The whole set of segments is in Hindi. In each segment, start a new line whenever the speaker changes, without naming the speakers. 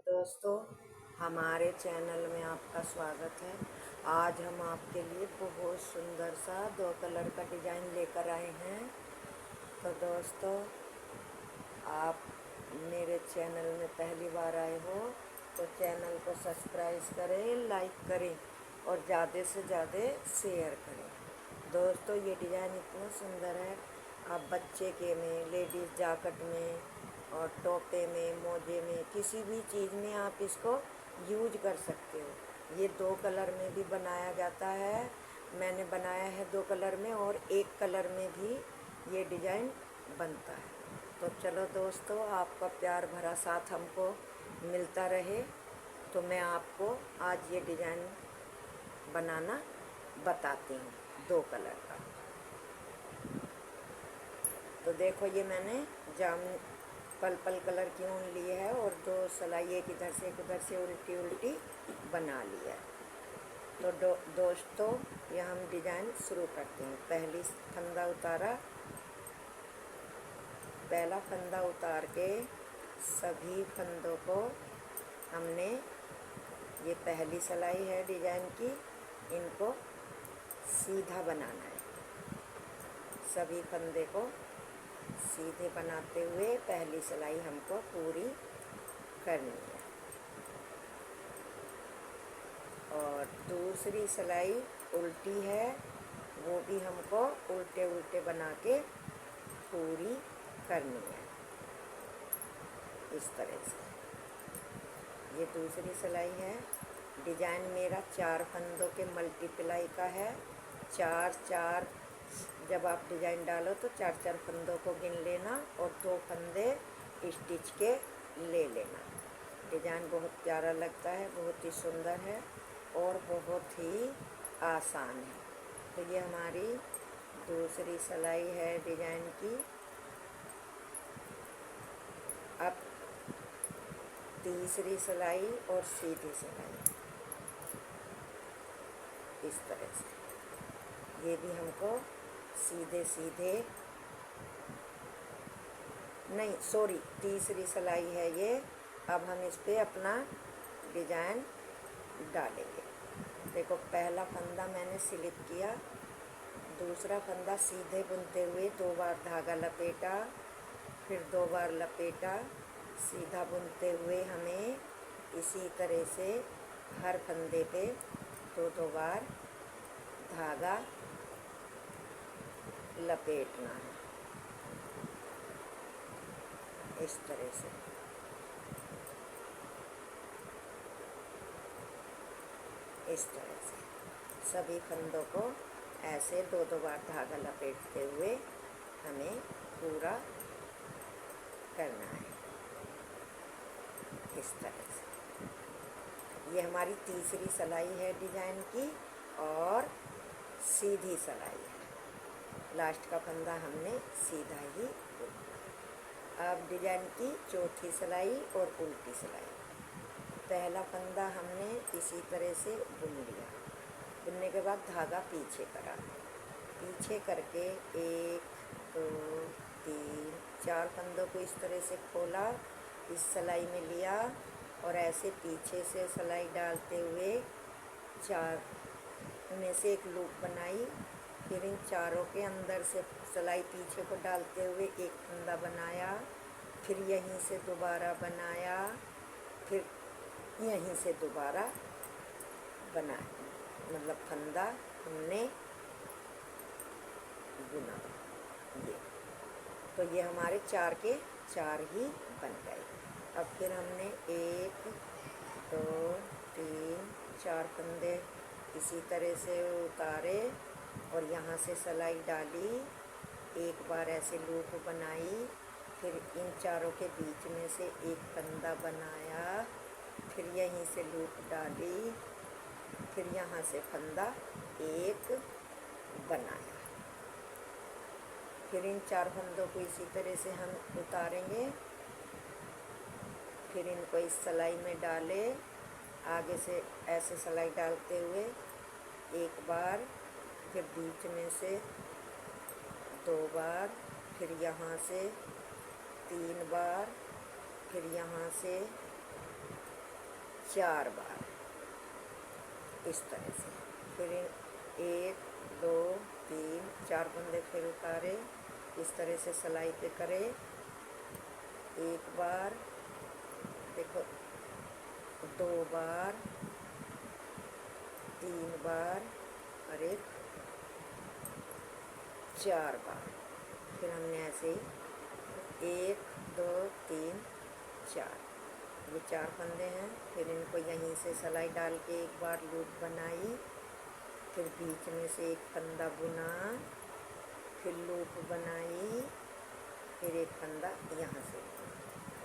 दोस्तों, हमारे चैनल में आपका स्वागत है। आज हम आपके लिए बहुत सुंदर सा 2 कलर का डिज़ाइन लेकर आए हैं। तो दोस्तों, आप मेरे चैनल में पहली बार आए हो तो चैनल को सब्सक्राइब करें, लाइक करें और ज़्यादा से ज़्यादा शेयर करें। दोस्तों, ये डिज़ाइन इतना सुंदर है, आप बच्चे के में, लेडीज़ जैकेट में और टोपे में, मोजे में, किसी भी चीज़ में आप इसको यूज कर सकते हो। ये 2 कलर में भी बनाया जाता है। मैंने बनाया है 2 कलर में और 1 कलर में भी ये डिज़ाइन बनता है। तो चलो दोस्तों, आपका प्यार भरा साथ हमको मिलता रहे। तो मैं आपको आज ये डिज़ाइन बनाना बताती हूँ 2 कलर का। तो देखो, ये मैंने पर्पल कलर की ऊन ली है और 2 सिलाई एक इधर से उल्टी उल्टी बना ली है। तो दोस्तों, ये हम डिज़ाइन शुरू करते हैं। पहला फंदा उतार के सभी फंदों को हमने, ये पहली सिलाई है डिज़ाइन की, इनको सीधा बनाना है। सभी फंदे को सीधे बनाते हुए पहली सिलाई हमको पूरी करनी है और दूसरी सिलाई उल्टी है, वो भी हमको उल्टे उल्टे बना के पूरी करनी है। इस तरह से ये दूसरी सिलाई है। डिज़ाइन मेरा 4 फंदों के मल्टीप्लाई का है। 4 जब आप डिज़ाइन डालो तो 4 फंदों को गिन लेना और 2 फंदे स्टिच के ले लेना। डिज़ाइन बहुत प्यारा लगता है, बहुत ही सुंदर है और बहुत ही आसान है। तो ये हमारी दूसरी सिलाई है डिज़ाइन की। अब तीसरी सिलाई और सीधी सिलाई, इस तरह से। ये भी हमको सीधे सीधे, नहीं सॉरी, तीसरी सिलाई है ये। अब हम इस पे अपना डिज़ाइन डालेंगे। देखो, पहला फंदा मैंने स्लिप किया, दूसरा फंदा सीधे बुनते हुए 2 बार धागा लपेटा, फिर 2 बार लपेटा, सीधा बुनते हुए हमें इसी तरह से हर फंदे पे 2 बार धागा लपेटना है। इस तरह से सभी फंदों को ऐसे 2 बार धागा लपेटते हुए हमें पूरा करना है। इस तरह से ये हमारी तीसरी सिलाई है डिज़ाइन की और सीधी सिलाई है। लास्ट का फंदा हमने सीधा ही बुना। अब डिज़ाइन की चौथी सिलाई और उल्टी सिलाई। पहला फंदा हमने इसी तरह से बुन लिया। बुनने के बाद धागा पीछे करा, पीछे करके 1 2 3 4 फंदों को इस तरह से खोला, इस सिलाई में लिया और ऐसे पीछे से सिलाई डालते हुए 4 में से एक लूप बनाई। फिर इन चारों के अंदर से सिलाई पीछे को डालते हुए एक फंदा बनाया, फिर यहीं से दोबारा बनाया, फिर यहीं से दोबारा बनाया, मतलब फंदा हमने बुना। ये तो ये हमारे 4 के 4 ही बन गए। अब फिर हमने 1 2 3 4 फंदे इसी तरह से उतारे और यहाँ से सिलाई डाली, एक बार ऐसे लूप बनाई, फिर इन चारों के बीच में से एक फंदा बनाया, फिर यहीं से लूप डाली, फिर यहाँ से फंदा एक बनाया। फिर इन 4 फंदों को इसी तरह से हम उतारेंगे, फिर इनको इस सिलाई में डाले, आगे से ऐसे सिलाई डालते हुए एक बार, फिर बीच में से 2 बार, फिर यहाँ से 3 बार, फिर यहाँ से 4 बार इस तरह से। फिर 1 2 3 4 फंदे फिर उतारे, इस तरह से सिलाई पे करे। एक बार देखो, 2 बार, 3 बार और एक 4 बार। फिर हमने ऐसे ही 1 2 3 4, ये 4 फंदे हैं। फिर इनको यहीं से सिलाई डाल के एक बार लूप बनाई, फिर बीच में से एक फंदा बुना, फिर लूप बनाई, फिर एक फंदा यहाँ से।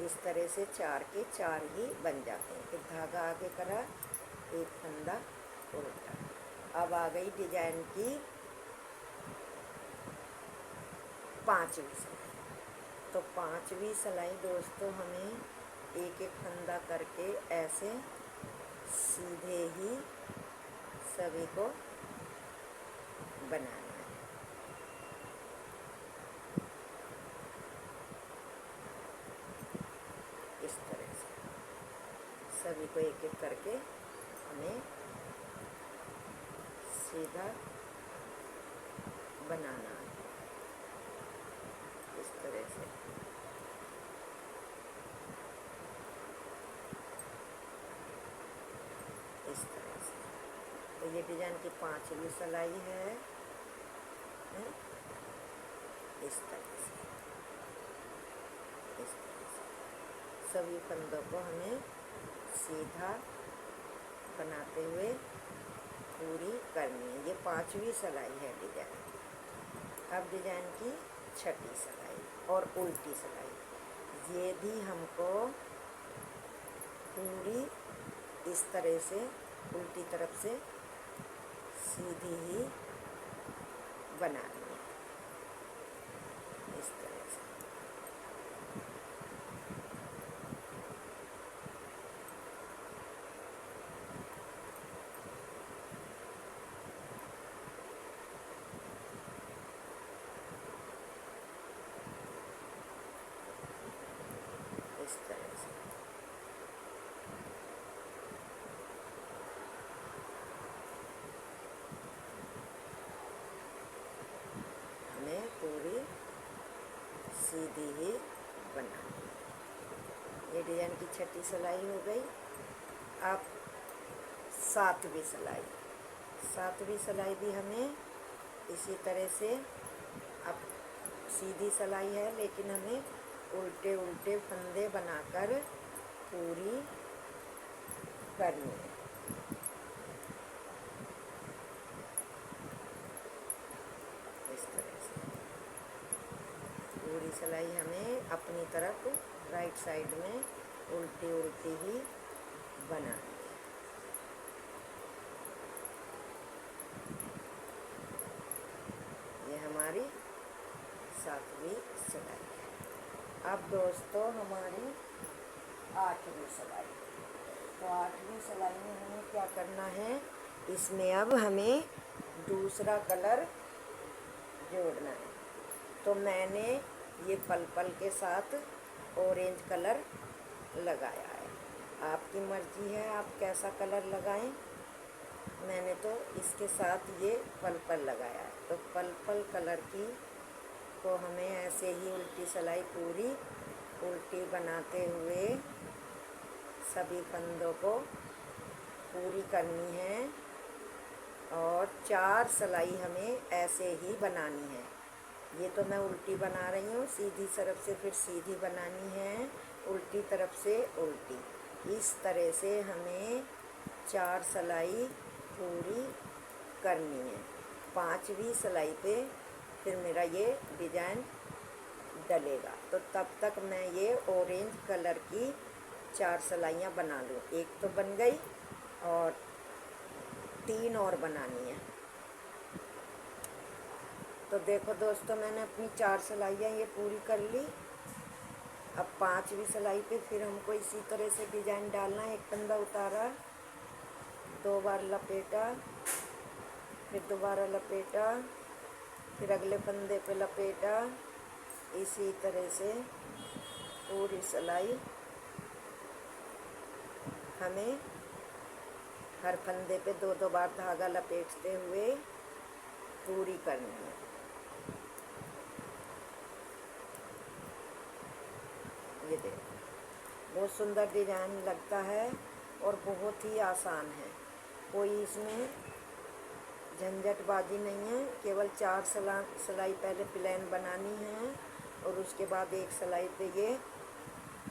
इस तरह से 4 के 4 ही बन जाते हैं। फिर धागा आगे करा, एक फंदा उल्टा। अब आ गई डिजाइन की 5वीं सिलाई। तो 5वीं सिलाई दोस्तों हमें एक एक फंदा करके ऐसे सीधे ही सभी को बनाना है। इस तरह से सभी को एक एक करके हमें सीधा बनाना है। इस तरह से इस तरह से। तो ये डिजाइन की 5वीं सिलाई है। इस तरह से सभी फंदों को हमें सीधा बनाते हुए पूरी करनी है। ये 5वीं सिलाई है डिजाइन। अब डिजाइन की 6ठी सिलाई और उल्टी सिलाई। ये भी हमको पूरी इस तरह से उल्टी तरफ से सीधी ही बनानी है। इस तरह से इस तरह से हमें पूरी सीधी ही बनानी है। ये डिजाइन की 6ठी सिलाई हो गई। अब 7वीं सिलाई। 7वीं सिलाई भी हमें इसी तरह से, अब सीधी सिलाई है लेकिन हमें उल्टे उल्टे फंदे बनाकर पूरी करनी है। इस तरह से पूरी सिलाई हमें अपनी तरफ राइट साइड में उल्टी उल्टी ही बनानी है। ये हमारी 7वीं सिलाई है। अब दोस्तों हमारी 8वीं सिलाई। तो 8वीं सिलाई में हमें क्या करना है, इसमें अब हमें दूसरा कलर जोड़ना है। तो मैंने ये पल के साथ ऑरेंज कलर लगाया है। आपकी मर्जी है आप कैसा कलर लगाएं। मैंने तो इसके साथ ये पल लगाया है। तो पल कलर की को हमें ऐसे ही उल्टी सिलाई पूरी उल्टी बनाते हुए सभी फंदों को पूरी करनी है। और 4 सिलाई हमें ऐसे ही बनानी है। ये तो मैं उल्टी बना रही हूँ, सीधी तरफ से फिर सीधी बनानी है, उल्टी तरफ से उल्टी। इस तरह से हमें 4 सिलाई पूरी करनी है। 5वीं सिलाई पे फिर मेरा ये डिजाइन डलेगा। तो तब तक मैं ये ऑरेंज कलर की 4 सिलाइयाँ बना लूँ। एक तो बन गई और 3 और बनानी है। तो देखो दोस्तों मैंने अपनी 4 सिलाइयाँ ये पूरी कर ली। अब 5वीं सिलाई पे फिर हमको इसी तरह से डिजाइन डालना है। एक फंदा उतारा, 2 बार लपेटा, फिर दोबारा लपेटा, फिर अगले फंदे पे लपेटा। इसी तरह से पूरी सिलाई हमें हर फंदे पे 2-2 बार धागा लपेटते हुए पूरी करनी है। ये देखो, बहुत सुंदर डिजाइन लगता है और बहुत ही आसान है। कोई इसमें झंझटबाजी नहीं है। केवल 4 सिलाई पहले प्लेन बनानी है और उसके बाद एक सिलाई पे ये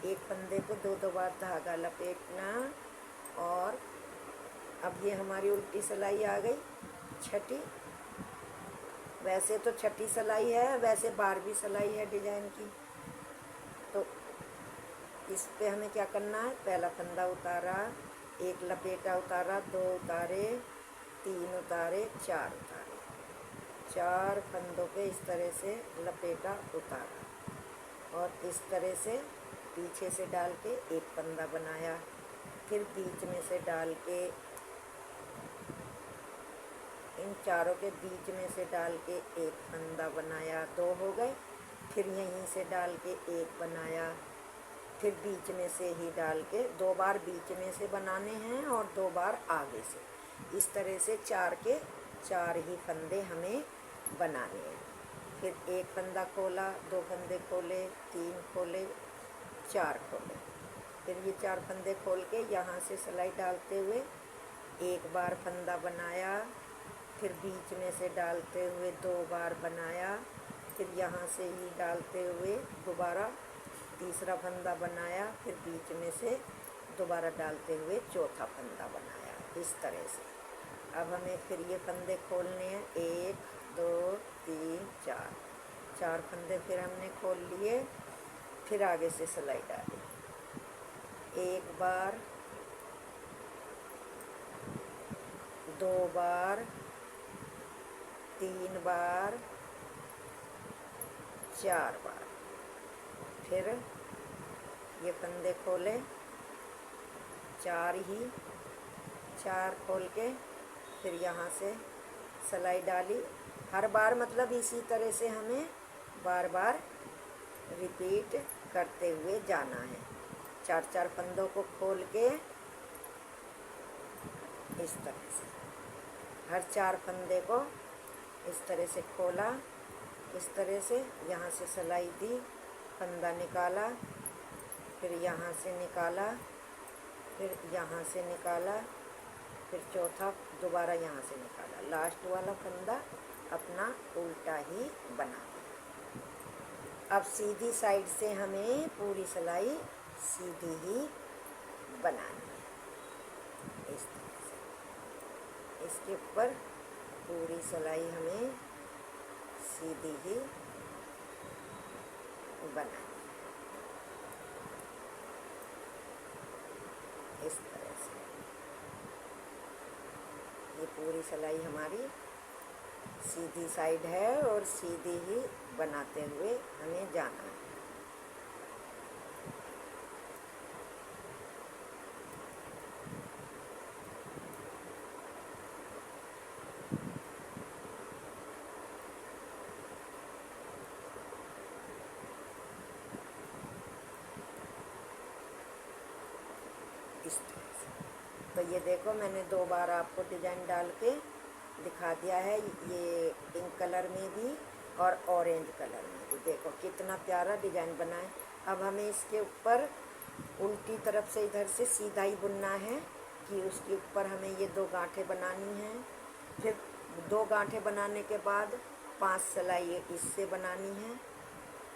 एक फंदे पे 2-2 बार धागा लपेटना। और अब ये हमारी उल्टी सिलाई आ गई, छठी। वैसे तो छठी सिलाई है, वैसे 12वीं सिलाई है डिजाइन की। तो इस पे हमें क्या करना है, पहला फंदा उतारा, एक लपेटा उतारा, 2 उतारे, 3 उतारे, 4 उतारे, 4 फंदों पे इस तरह से लपेटा उतारा और इस तरह से पीछे से डाल के एक फंदा बनाया। फिर बीच में से डाल के, इन चारों के बीच में से डाल के एक फंदा बनाया, 2 हो गए। फिर यहीं से डाल के एक बनाया, फिर बीच में से ही डाल के 2 बार बीच में से बनाने हैं और 2 बार आगे से। इस तरह से 4 के 4 ही फंदे हमें बनाने हैं। फिर एक फंदा खोला, 2 फंदे खोले, 3 खोले, 4 खोले। फिर ये 4 फंदे खोल के यहाँ से सिलाई डालते हुए एक बार फंदा बनाया, फिर बीच में से डालते हुए 2 बार बनाया, फिर यहाँ से ही डालते हुए दोबारा तीसरा फंदा बनाया, फिर बीच में से दोबारा डालते हुए चौथा फंदा बनाया। इस तरह से अब हमें फिर ये फंदे खोलने हैं, 1 2 3 4, 4 फंदे फिर हमने खोल लिए। फिर आगे से सिलाई डाली, एक बार, 2 बार, 3 बार, 4 बार। फिर ये फंदे खोले, 4 ही, 4 खोल के फिर यहाँ से सिलाई डाली। हर बार मतलब इसी तरह से हमें बार बार रिपीट करते हुए जाना है। 4-4 फंदों को खोल के इस तरह से हर 4 फंदे को इस तरह से खोला, इस तरह से यहाँ से सिलाई दी, फंदा निकाला, फिर यहाँ से निकाला, फिर यहाँ से निकाला, फिर चौथा दोबारा यहाँ से निकाला। लास्ट वाला फंदा अपना उल्टा ही बना दिया। अब सीधी साइड से हमें पूरी सिलाई सीधी ही बनानी है। इस तरह से इसके ऊपर पूरी सिलाई हमें सीधी ही बनानी है। इस तरह से ये पूरी सिलाई हमारी सीधी साइड है और सीधी ही बनाते हुए हमें जाना है। इस तरह से तो ये देखो, मैंने 2 बार आपको डिजाइन डाल के दिखा दिया है, ये पिंक कलर में भी और ऑरेंज कलर में भी। देखो कितना प्यारा डिजाइन बना है। अब हमें इसके ऊपर उल्टी तरफ से इधर से सीधा ही बुनना है कि उसके ऊपर हमें ये 2 गांठें बनानी हैं। फिर 2 गांठें बनाने के बाद 5 सिलाई इससे बनानी है,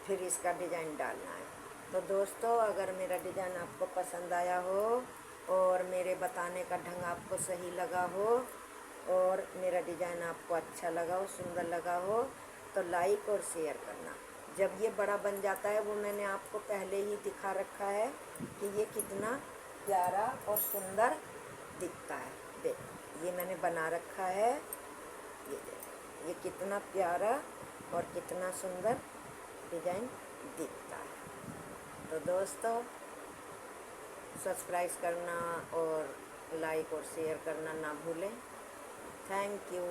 फिर इसका डिजाइन डालना है। तो दोस्तों, अगर मेरा डिजाइन आपको पसंद आया हो और मेरे बताने का ढंग आपको सही लगा हो और मेरा डिजाइन आपको अच्छा लगा हो, सुंदर लगा हो, तो लाइक और शेयर करना। जब ये बड़ा बन जाता है, वो मैंने आपको पहले ही दिखा रखा है कि ये कितना प्यारा और सुंदर दिखता है। देखो, ये मैंने बना रखा है, ये देखो ये कितना प्यारा और कितना सुंदर डिजाइन दिखता है। तो दोस्तों, सब्सक्राइब करना और लाइक और शेयर करना ना भूलें। Thank you.